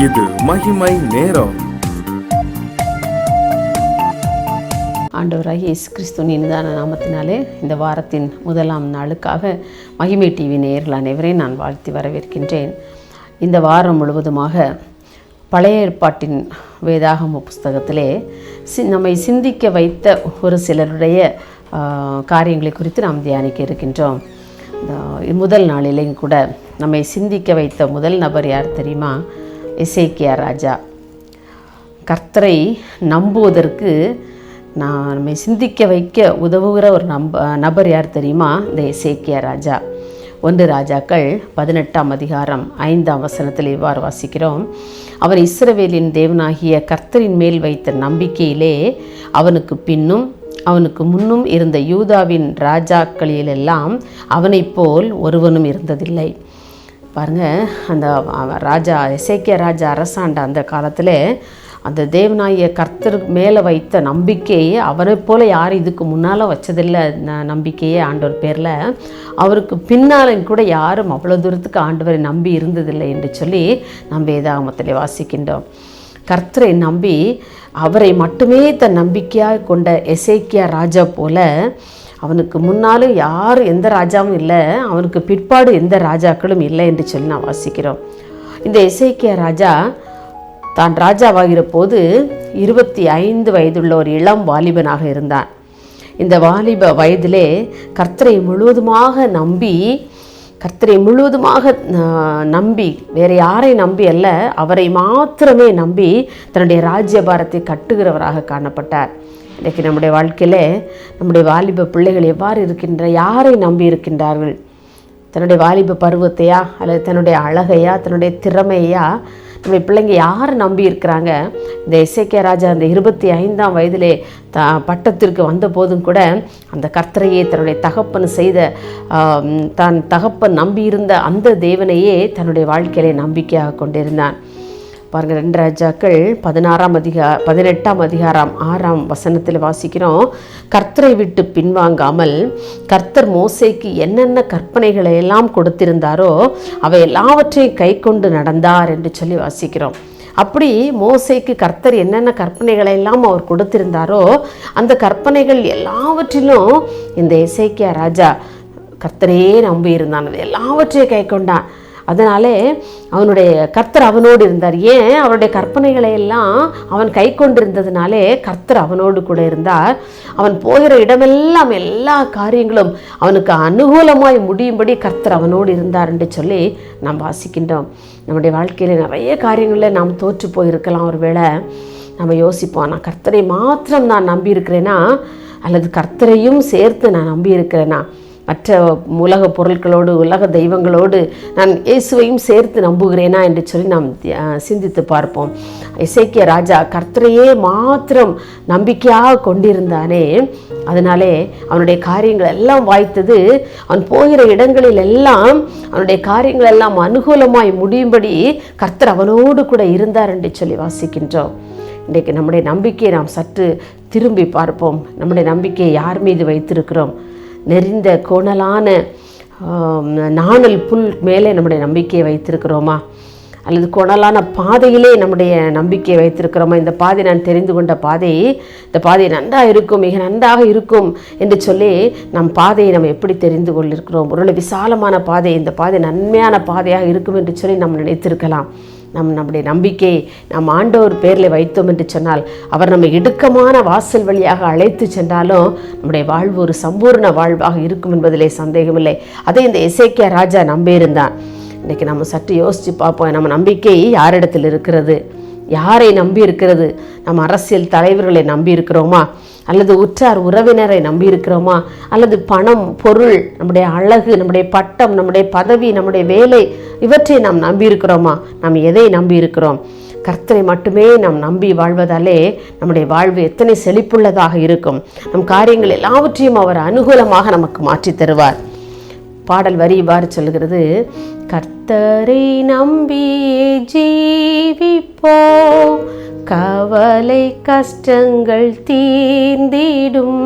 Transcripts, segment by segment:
இது மகிமை நேரம். ஆண்டவராகிய இயேசு கிறிஸ்துவின் இனிதான நாமத்தினாலே இந்த வாரத்தின் முதலாம் நாளுக்காக மகிமை டிவி நேயர்கள் அனைவரையும் நான் வாழ்த்தி வரவேற்கின்றேன். இந்த வாரம் முழுவதுமாக பழைய ஏற்பாட்டின் வேதாகம புஸ்தகத்திலே நம்மை சிந்திக்க வைத்த ஒரு சிலருடைய காரியங்களை குறித்து நாம் தியானிக்க இருக்கின்றோம். முதல் நாளிலேயும் கூட நம்மை சிந்திக்க வைத்த முதல் நபர் யார் தெரியுமா? எசேக்கியா ராஜா. கர்த்தரை நம்புவதற்கு நம்மை சிந்திக்க வைக்க உதவுகிற ஒரு நபர் யார் தெரியுமா? இந்த எசேக்கியா ராஜா. 1 ராஜாக்கள் 18ஆம் அதிகாரம் 5ஆம் வசனத்தில் இவ்வாறு வாசிக்கிறோம். அவர் இஸ்ரவேலின் தேவனாகிய கர்த்தரின் மேல் வைத்த நம்பிக்கையிலே அவனுக்கு பின்னும் அவனுக்கு முன்னும் இருந்த யூதாவின் ராஜாக்களிலெல்லாம் அவனைப் போல் ஒருவனும் இருந்ததில்லை. பாருங்கள், அந்த ராஜா எசேக்கியா ராஜா அரசாண்ட அந்த காலத்தில் அந்த தேவனாகிய கர்த்தர் மேலே வைத்த நம்பிக்கையை அவரைப் போல் யாரும் இதுக்கு முன்னால் வச்சதில்லை. நம்பிக்கையே ஆண்டவர் பேரில் அவருக்கு பின்னாலும் கூட யாரும் அவ்வளோ தூரத்துக்கு ஆண்டவரை நம்பி இருந்ததில்லை என்று சொல்லி நாம் வேதாகமத்தில் வாசிக்கின்றோம். கர்த்தரை நம்பி அவரை மட்டுமே தன் நம்பிக்கையாக கொண்ட எசேக்கியா ராஜா போல அவனுக்கு முன்னாலும் யாரும் எந்த ராஜாவும் இல்லை, அவனுக்கு பிற்பாடு எந்த ராஜாக்களும் இல்லை என்று சொல்லி நான் வாசிக்கிறோம். இந்த எசேக்கியா ராஜா தான் ராஜாவாகிற போது 25 வயதுள்ள ஒரு இளம் வாலிபனாக இருந்தான். இந்த வாலிப வயதிலே கர்த்தரை முழுவதுமாக நம்பி வேறு யாரை நம்பி அல்ல, அவரை மாத்திரமே நம்பி தன்னுடைய ராஜ்யபாரத்தை கட்டுகிறவராக காணப்பட்டார். இன்றைக்கு நம்முடைய வாழ்க்கையில் நம்முடைய வாலிப பிள்ளைகள் எவ்வாறு யாரை நம்பி இருக்கின்றார்கள்? தன்னுடைய வாலிப பருவத்தையா அல்லது தன்னுடைய அழகையா, தன்னுடைய திறமையா? நம்முடைய பிள்ளைங்க யாரை நம்பி இருக்கிறாங்க? இந்த எசேக்கியா ராஜா அந்த 25ஆம் வயதிலே பட்டத்திற்கு வந்த போதும் கூட அந்த கர்த்தரையே தன்னுடைய தகப்பன் தான் தகப்பன் நம்பியிருந்த அந்த தேவனையே தன்னுடைய வாழ்க்கையிலே நம்பிக்கையாக கொண்டிருந்தான். பாருங்கள், 2 ராஜாக்கள் 18ஆம் அதிகாரம் 6ஆம் வசனத்தில் வாசிக்கிறோம். கர்த்தரை விட்டு பின்வாங்காமல் கர்த்தர் மோசேக்கு என்னென்ன கற்பனைகளை எல்லாம் கொடுத்திருந்தாரோ அவை எல்லாவற்றையும் கை கொண்டு நடந்தார் என்று சொல்லி வாசிக்கிறோம். அப்படி மோசேக்கு கர்த்தர் என்னென்ன கற்பனைகளை எல்லாம் அவர் கொடுத்திருந்தாரோ அந்த கற்பனைகள் எல்லாவற்றிலும் இந்த எசேக்கியா ராஜா கர்த்தரையே நம்பி இருந்தான். எல்லாவற்றையும் கை கொண்டான். அதனாலே அவனுடைய கர்த்தர் அவனோடு இருந்தார். ஏன்? அவனுடைய கற்பனைகளை எல்லாம் அவன் கை கொண்டிருந்ததுனாலே கர்த்தர் அவனோடு கூட இருந்தார். அவன் போகிற இடமெல்லாம் எல்லா காரியங்களும் அவனுக்கு அனுகூலமாய் முடியும்படி கர்த்தர் அவனோடு இருந்தார் என்று சொல்லி நாம் வாசிக்கின்றோம். நம்முடைய வாழ்க்கையில் நிறைய காரியங்களில் நாம் தோற்று போயிருக்கலாம். ஒருவேளை நம்ம யோசிப்போம், நான் கர்த்தரை மாத்திரம் நான் நம்பி இருக்கிறேனா அல்லது கர்த்தரையும் சேர்த்து நான் நம்பி இருக்கிறேனா? மற்ற உலக பொருட்களோடு உலக தெய்வங்களோடு நான் இயேசுவையும் சேர்த்து நம்புகிறேனா என்று சொல்லி நாம் சிந்தித்து பார்ப்போம். எசேக்கியா ராஜா கர்த்தரையே மாத்திரம் நம்பிக்கையாக கொண்டிருந்தானே, அதனாலே அவனுடைய காரியங்கள் எல்லாம் வாய்த்தது. அவன் போகிற இடங்களில் எல்லாம் அவனுடைய காரியங்கள் எல்லாம் அனுகூலமாய் முடியும்படி கர்த்தர் அவனோடு கூட இருந்தார் என்று சொல்லி வாசிக்கின்றோம். இன்றைக்கு நம்முடைய நம்பிக்கையை நாம் சற்று திரும்பி பார்ப்போம். நம்முடைய நம்பிக்கையை யார் மீது வைத்திருக்கிறோம்? நெறிந்த கோணலான நாணல் புல் மேலே நம்முடைய நம்பிக்கையை வைத்திருக்கிறோமா? அல்லது கோணலான பாதையிலே நம்முடைய நம்பிக்கையை வைத்திருக்கிறோமா? இந்த பாதை நான் தெரிந்து கொண்ட பாதை, இந்த பாதை நன்றாக இருக்கும், மிக நன்றாக இருக்கும் என்று சொல்லி நம் பாதையை நம்ம எப்படி தெரிந்து கொண்டிருக்கிறோம்? ஒரு விசாலமான பாதை, இந்த பாதை நன்மையான பாதையாக இருக்கும் என்று சொல்லி நாம் நினைத்திருக்கலாம். நம்முடைய நம்பிக்கை நாம் ஆண்டவர் பேரில் வைத்தோம் என்று சொன்னால் அவர் நம்ம இடுக்கமான வாசல் வழியாக அழைத்து சென்றாலும் நம்முடைய வாழ்வு ஒரு சம்பூர்ண வாழ்வாக இருக்கும் என்பதிலே சந்தேகமில்லை. அதை இந்த எசேக்கியா ராஜா நம்பியிருந்தான். இன்றைக்கி நம்ம சற்று யோசித்து பார்ப்போம், நம்ம நம்பிக்கை யாரிடத்தில் இருக்கிறது? யாரை நம்பி இருக்கிறது? நம்ம அரசியல் தலைவர்களை நம்பி இருக்கிறோமா? அல்லது உற்றார் உறவினரை நம்பி இருக்கிறோமா? அல்லது பணம், பொருள், நம்முடைய அழகு, நம்முடைய பட்டம், நம்முடைய பதவி, நம்முடைய வேலை, இவற்றை நாம் நம்பி இருக்கிறோமா? நாம் எதை நம்பி இருக்கிறோம்? கர்த்தரை மட்டுமே நாம் நம்பி வாழ்வதாலே நம்முடைய வாழ்வு எத்தனை செழிப்புள்ளதாக இருக்கும். நம் காரியங்கள் எல்லாவற்றையும் அவர் அனுகூலமாக நமக்கு மாற்றி தருவார். பாடல் வரி இவ்வாறு சொல்கிறது: கர்த்தரை நம்பியே ஜீவிப்போம், கவலை கஷ்டங்கள் தீர்ந்திடும்,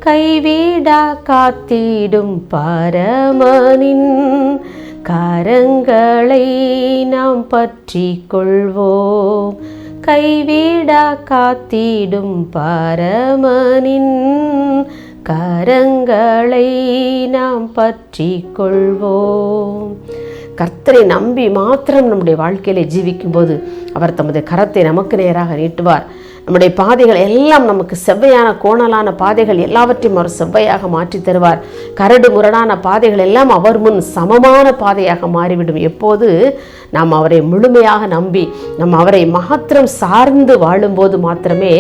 கைவிடா காத்திடும் பரமனின் கரங்களை நாம் பற்றி கொள்வோம். கைவிடா காத்திடும் பரமனின் கரங்களை நாம் பற்றி கொள்வோம். கர்த்தரை நம்பி மாத்திரம் நம்முடைய வாழ்க்கையில ஜீவிக்கும் போது அவர் தமது கரத்தை நமக்கு நேராக நீட்டுவார். நம்முடைய பாதைகள் எல்லாம் நமக்கு செவ்வையான கோணலான பாதைகள் எல்லாவற்றையும் அவர் செவ்வையாக மாற்றி தருவார். கரடு முரடான பாதைகள் எல்லாம் அவர் முன் சமமான பாதையாக மாறிவிடும். எப்போது நாம் அவரை முழுமையாக நம்பி அவரை மாத்திரம் சார்ந்து வாழும்போது மாத்திரமே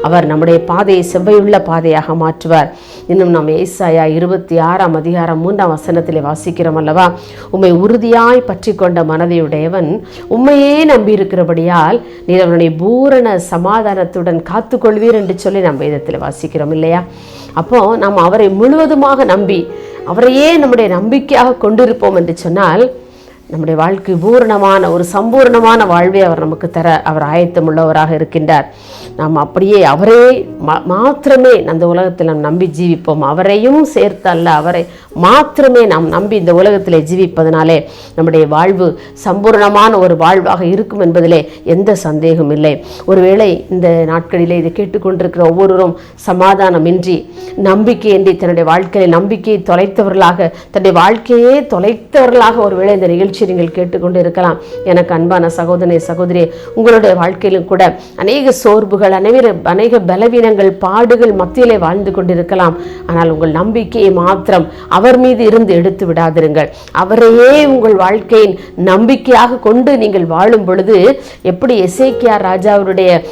அவர் நம்முடைய பாதையை செவ்வையுள்ள பாதையாக மாற்றுவார். இன்னும் நாம் ஏசாயா 26:3 வாசிக்கிறோம் அல்லவா, உம்மை உறுதியாய் பற்றி கொண்ட மனதையுடையவன் உம்மையே நம்பி இருக்கிறபடியால் நீர் அவனுடைய பூரண சமாதானத்துடன் காத்து கொள்வீர் என்று சொல்லி நாம் வேதத்தில் வாசிக்கிறோம் இல்லையா? அப்போ நாம் அவரை முழுவதுமாக நம்பி அவரையே நம்முடைய நம்பிக்கையாக கொண்டிருப்போம் என்று சொன்னால் நம்முடைய வாழ்க்கை பூரணமான ஒரு சம்பூர்ணமான வாழ்வை அவர் நமக்கு தர அவர் ஆயத்தம் உள்ளவராக இருக்கின்றார். நாம் அப்படியே அவரே மாத்திரமே அந்த உலகத்தில் நாம் நம்பி ஜீவிப்போம். அவரையும் சேர்த்து அல்ல, அவரை மாத்திரமே நாம் நம்பி இந்த உலகத்திலே ஜீவிப்பதனாலே நம்முடைய வாழ்வு சம்பூர்ணமான ஒரு வாழ்வாக இருக்கும் என்பதிலே எந்த சந்தேகம் இல்லை. ஒருவேளை இந்த நாட்களிலே இதை கேட்டுக்கொண்டிருக்கிற ஒவ்வொருவரும் சமாதானமின்றி நம்பிக்கையின்றி தன்னுடைய வாழ்க்கையை நம்பிக்கையை தொலைத்தவர்களாக தன்னுடைய வாழ்க்கையே தொலைத்தவர்களாக ஒருவேளை இந்த நிகழ்ச்சி நீங்கள் கேட்டுக்கொண்டு இருக்கலாம். எனக்கு அன்பான சகோதரனே சகோதரியே, உங்களுடைய வாழ்க்கையிலும் கூட அநேக சோர்வுகள் அநேக பலவீனங்கள் பாடுகள் மத்தியிலே வாழ்ந்து கொண்டிருக்கலாம். ஆனால் உங்கள் நம்பிக்கையை மாத்திரம் அவர் மீது இருந்து எடுத்து விடாதிருங்கள். அவரையே உங்கள் வாழ்க்கையின் நம்பிக்கையாக கொண்டு நீங்கள் வாழும் பொழுது எப்படி எசேக்கியா ராஜாவுடைய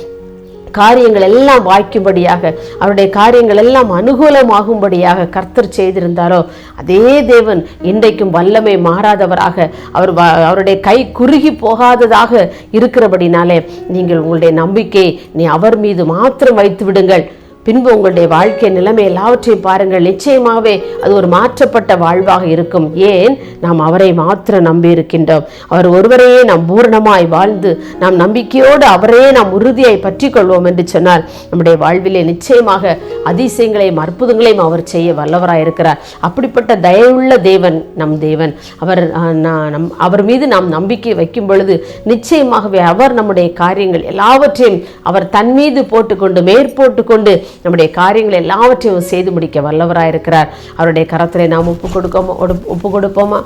காரியங்கள் எல்லாம் வாய்க்கும்படியாக அவருடைய காரியங்கள் எல்லாம் அனுகூலமாகும்படியாக கர்த்தர் செய்திருந்தாரோ அதே தேவன் இன்றைக்கும் வல்லமை மாறாதவராக அவருடைய கை குறுகி போகாததாக இருக்கிறபடினாலே நீங்கள் உங்களுடைய நம்பிக்கை அவர் மீது மாத்திரம் வைத்து விடுங்கள். பின்பு உங்களுடைய வாழ்க்கை நிலைமை எல்லாவற்றையும் பாருங்கள். நிச்சயமாகவே அது ஒரு மாற்றப்பட்ட வாழ்வாக இருக்கும். ஏன்? நாம் அவரை மாத்திரம் நம்பி இருக்கின்றோம். அவர் ஒருவரையே நாம் பூரணமாய் வாழ்ந்து நாம் நம்பிக்கையோடு அவரையே நாம் உறுதியாய் பற்றி கொள்வோம் என்று சொன்னால் நம்முடைய வாழ்விலே நிச்சயமாக அதிசயங்களையும் அற்புதங்களையும் அவர் செய்ய வல்லவராய் இருக்கிறார். அப்படிப்பட்ட தயவுள்ள தேவன் நம் தேவன். அவர் மீது நாம் நம்பிக்கை வைக்கும் பொழுது நிச்சயமாகவே அவர் நம்முடைய காரியங்கள் எல்லாவற்றையும் அவர் தன் மீது போட்டுக்கொண்டு மேற்போட்டுக்கொண்டு நம்முடைய காரியங்களை எல்லாவற்றையும் செய்து முடிக்க வல்லவராயிருக்கிறார். அவருடைய கரத்திலே நாம் ஒப்பு கொடுப்போமா?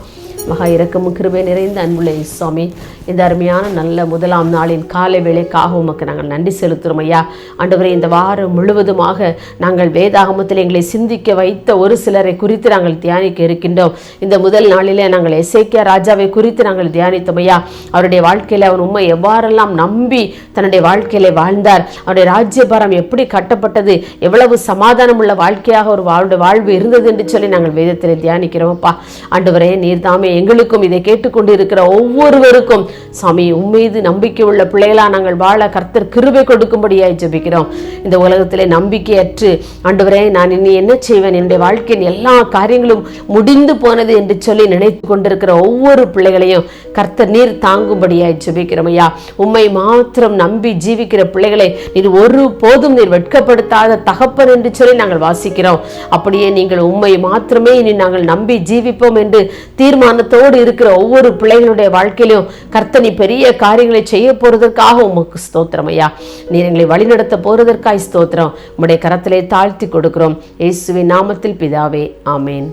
மகா இரக்கமும் கிருபை நிறைந்த அன்புள்ள சுவாமி, இந்த அருமையான நல்ல முதலாம் நாளின் காலை வேளைக்காக உமக்கு நாங்கள் நன்றி செலுத்துகிறோம் ஐயா. ஆண்டவரே, இந்த வாரம் முழுவதுமாக நாங்கள் வேதாகமத்தில் எங்களை சிந்திக்க வைத்த ஒரு சிலரை குறித்து நாங்கள் தியானிக்க இருக்கின்றோம். இந்த முதல் நாளிலே நாங்கள் எசேக்கியா ராஜாவை குறித்து நாங்கள் தியானித்தோம் ஐயா. அவருடைய வாழ்க்கையில் அவர் உண்மை எவ்வாறெல்லாம் நம்பி தன்னுடைய வாழ்க்கையிலே வாழ்ந்தார், அவருடைய ராஜ்யபாரம் எப்படி கட்டப்பட்டது, எவ்வளவு சமாதானம் உள்ள வாழ்க்கையாக ஒரு வாழ்வு இருந்தது என்று சொல்லி நாங்கள் வேதத்தில் தியானிக்கிறோம்ப்பா. ஆண்டவரே, நீர் தாமே எங்களுக்கும் இதை கேட்டுக்கொண்டு இருக்கிற ஒவ்வொருவருக்கும் சாமி உம்மீது நம்பிக்கை உள்ள பிள்ளைகளா நாங்கள் வாழ கர்த்தர் கிருபை கொடுக்கும்படியாய் ஜெபிக்கிறோம். இந்த உலகத்திலே நம்பிக்கையற்று ஆண்டவரே நான் இனி என்ன செய்வேன், என்னுடைய வாழ்க்கையின் எல்லா காரியங்களும் முடிந்து போனது என்று சொல்லி நினைத்து கொண்டிருக்கிற ஒவ்வொரு பிள்ளைகளையும் கர்த்தர் நீர் தாங்கும்படியாய் ஜெபிக்கிறோம் ஐயா. உம்மை மாத்திரம் நம்பி ஜீவிக்கிற பிள்ளைகளை நீர் ஒரு போதும் நீர் வெட்கப்படுத்தாத தகப்பன் என்று சொல்லி நாங்கள் வாசிக்கிறோம். அப்படியே நீங்கள் உம்மை மாத்திரமே இனி நாங்கள் நம்பி ஜீவிப்போம் என்று தீர்மானத்தோடு இருக்கிற ஒவ்வொரு பிள்ளைகளுடைய வாழ்க்கையிலும் கர்த்தர் நீ பெரிய காரியங்களை செய்ய போறதற்காக உமக்கு ஸ்தோத்திரம் ஐயா. நீர் எங்களை வழிநடத்த போறதற்காய் ஸ்தோத்திரம். உம்முடைய கரத்திலே தாழ்த்தி கொடுக்கிறோம். இயேசுவின் நாமத்தில் பிதாவே, ஆமேன்.